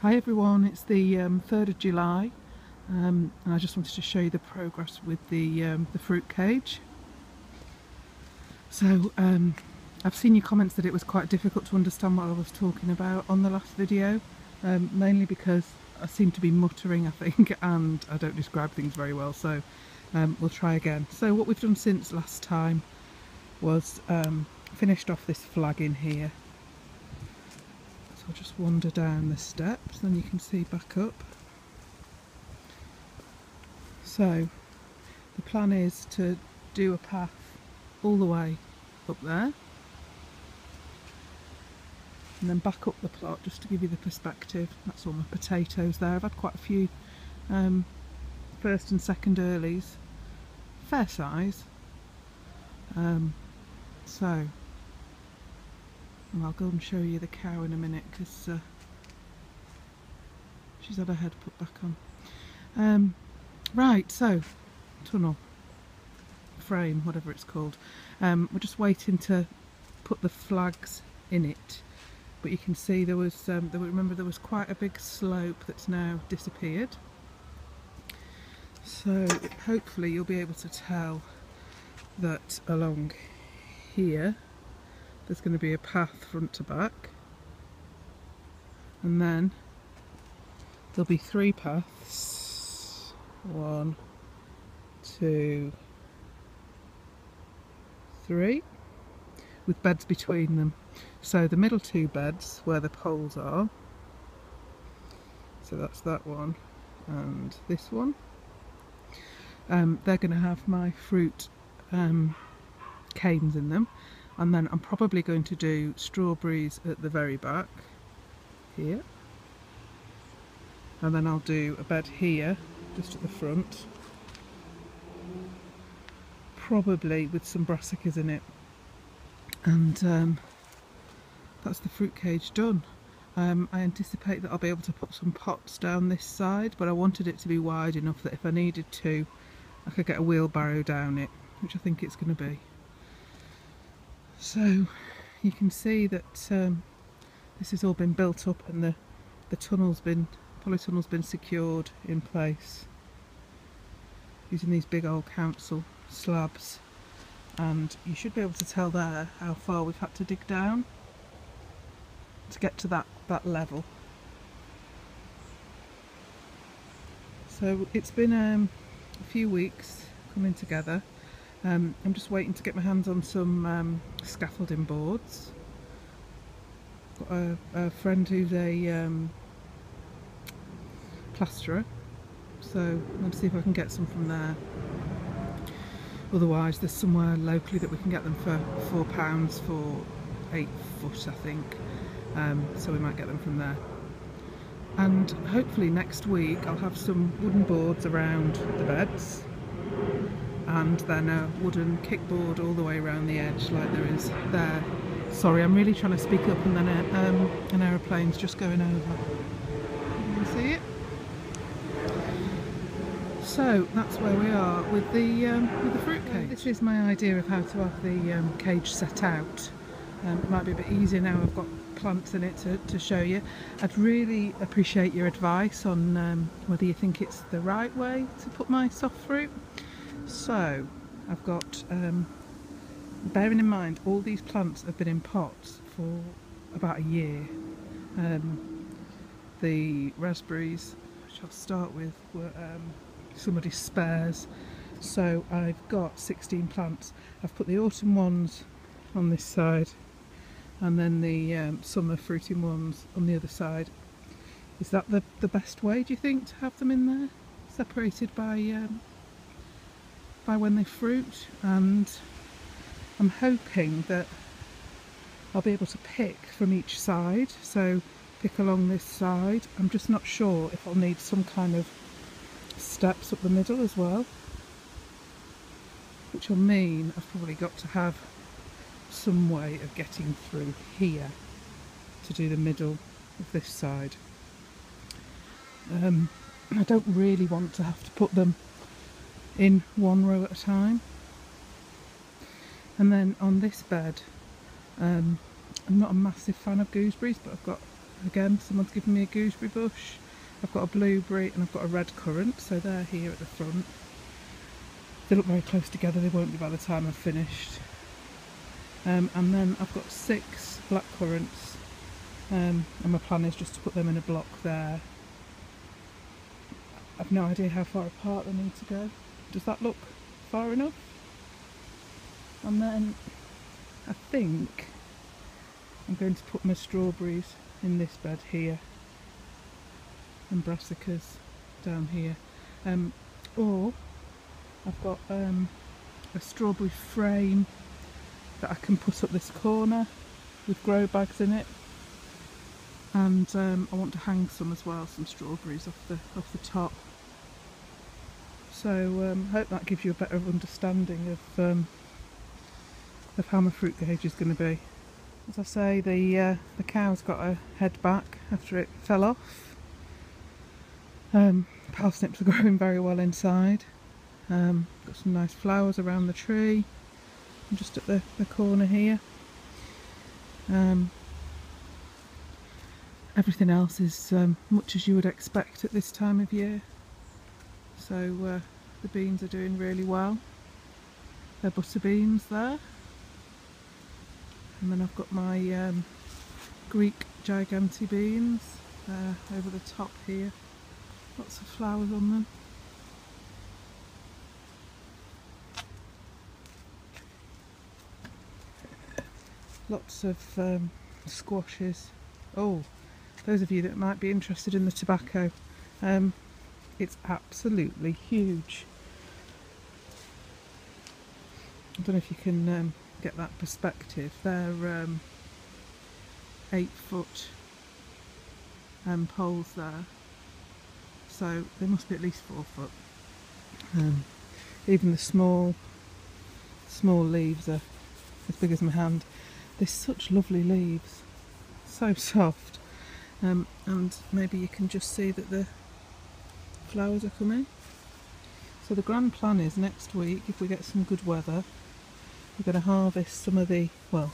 Hi everyone, it's the 3rd of July and I just wanted to show you the progress with the fruit cage. So I've seen your comments that it was quite difficult to understand what I was talking about on the last video, mainly because I seem to be muttering, I think, and I don't describe things very well, so we'll try again. So what we've done since last time was finished off this flag in here. I'll just wander down the steps, then you can see back up. So the plan is to do a path all the way up there and then back up the plot, just to give you the perspective. That's all my potatoes there. I've had quite a few first and second earlies, fair size. And I'll go and show you the cow in a minute because she's had her head put back on. Right, so tunnel frame, whatever it's called. We're just waiting to put the flags in it, but you can see there was remember there was quite a big slope that's now disappeared. So hopefully you'll be able to tell that along here there's going to be a path front to back, and then there'll be 3 paths, 1, 2, 3, with beds between them. So the middle 2 beds where the poles are, so that's that one and this one, they're going to have my fruit canes in them. And then I'm probably going to do strawberries at the very back here, and then I'll do a bed here just at the front, probably with some brassicas in it, and that's the fruit cage done. I anticipate that I'll be able to put some pots down this side, but I wanted it to be wide enough that if I needed to I could get a wheelbarrow down it, which I think it's going to be. So you can see that this has all been built up, and the polytunnel's been secured in place using these big old council slabs, and you should be able to tell there how far we've had to dig down to get to that level. So it's been a few weeks coming together. I'm just waiting to get my hands on some scaffolding boards. Got a friend who's a plasterer, so I'm going to see if I can get some from there. Otherwise there's somewhere locally that we can get them for £4 for 8 foot, I think, so we might get them from there. And hopefully next week I'll have some wooden boards around the beds, and then a wooden kickboard all the way around the edge like there is there. Sorry, I'm really trying to speak up, and then an aeroplane's just going over. You can see it? So that's where we are with the fruit cage. This is my idea of how to have the cage set out. It might be a bit easier now I've got plants in it to show you. I'd really appreciate your advice on whether you think it's the right way to put my soft fruit. So I've got, bearing in mind all these plants have been in pots for about a year. The raspberries, which I'll start with, were somebody's spares, so I've got 16 plants. I've put the autumn ones on this side and then the summer fruiting ones on the other side. Is that the best way, do you think, to have them in there, separated by when they fruit? And I'm hoping that I'll be able to pick from each side, so pick along this side. I'm just not sure if I'll need some kind of steps up the middle as well, which will mean I've probably got to have some way of getting through here to do the middle of this side. I don't really want to have to put them in one row at a time. And then on this bed, I'm not a massive fan of gooseberries, but I've got again, someone's given me a gooseberry bush. I've got a blueberry and I've got a red currant, so they're here at the front. They look very close together, they won't be by the time I've finished. And then I've got 6 black currants, and my plan is just to put them in a block there. I've no idea how far apart they need to go. Does that look far enough? And then I think I'm going to put my strawberries in this bed here and brassicas down here. Or I've got a strawberry frame that I can put up this corner with grow bags in it, and I want to hang some as well, some strawberries off the top. So hope that gives you a better understanding of how my fruit gauge is going to be. As I say, the cow's got to head back after it fell off. Parsnips are growing very well inside. Got some nice flowers around the tree. I'm just at the corner here. Everything else is much as you would expect at this time of year. So the beans are doing really well. They're butter beans there. And then I've got my Greek giganti beans over the top here. Lots of flowers on them. Lots of squashes. Oh, those of you that might be interested in the tobacco, it's absolutely huge. I don't know if you can get that perspective. They're 8-foot poles there, so they must be at least 4 foot. Even the small leaves are as big as my hand. They're such lovely leaves, so soft, and maybe you can just see that the flowers are coming. So the grand plan is next week, if we get some good weather, we're going to harvest some of the, well,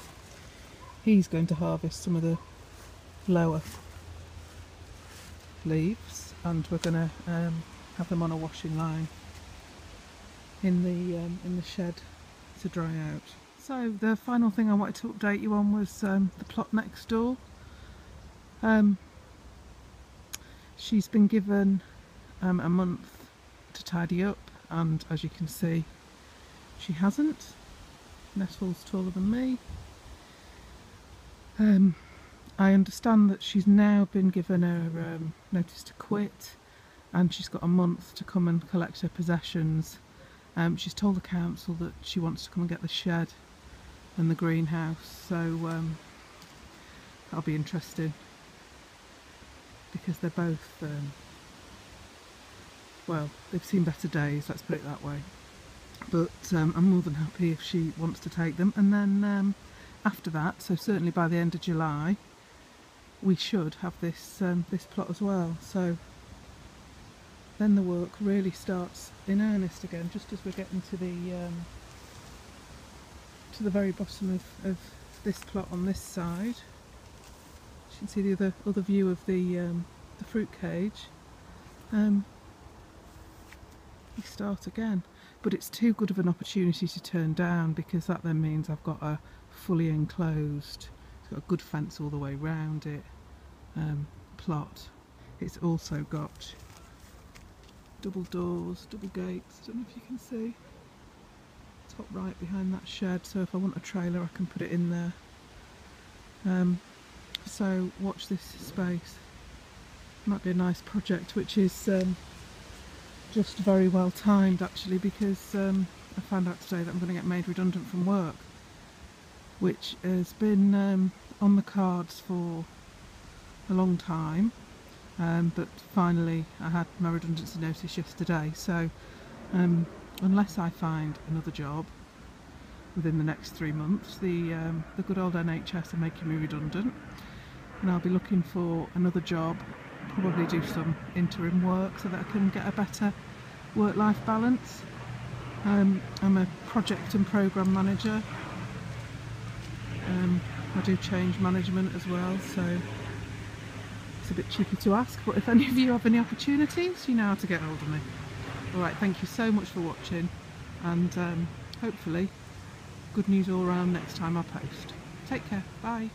he's going to harvest some of the lower leaves, and we're going to have them on a washing line in the shed to dry out. So the final thing I wanted to update you on was the plot next door. She's been given a month to tidy up, and as you can see, she hasn't. Nettle's taller than me. I understand that she's now been given a notice to quit, and she's got a month to come and collect her possessions. She's told the council that she wants to come and get the shed and the greenhouse, so that'll be interesting, because they're both well, they've seen better days, let's put it that way. But I'm more than happy if she wants to take them, and then after that, so certainly by the end of July, we should have this this plot as well. So then the work really starts in earnest again, just as we're getting to the very bottom of this plot on this side. You can see the other view of the fruit cage. We start again, but it's too good of an opportunity to turn down, because that then means I've got a fully enclosed, it's got a good fence all the way round it, plot. It's also got double doors, double gates, I don't know if you can see, top right behind that shed, so if I want a trailer I can put it in there. So watch this space. Might be a nice project, which is just very well timed actually, because I found out today that I'm going to get made redundant from work, which has been on the cards for a long time, but finally I had my redundancy notice yesterday, so unless I find another job within the next 3 months, the good old NHS are making me redundant, and I'll be looking for another job, probably do some interim work so that I can get a better work-life balance. I'm a project and programme manager. I do change management as well, so it's a bit cheeky to ask, but if any of you have any opportunities, you know how to get hold of me. Alright, thank you so much for watching, and hopefully good news all around next time I post. Take care, bye.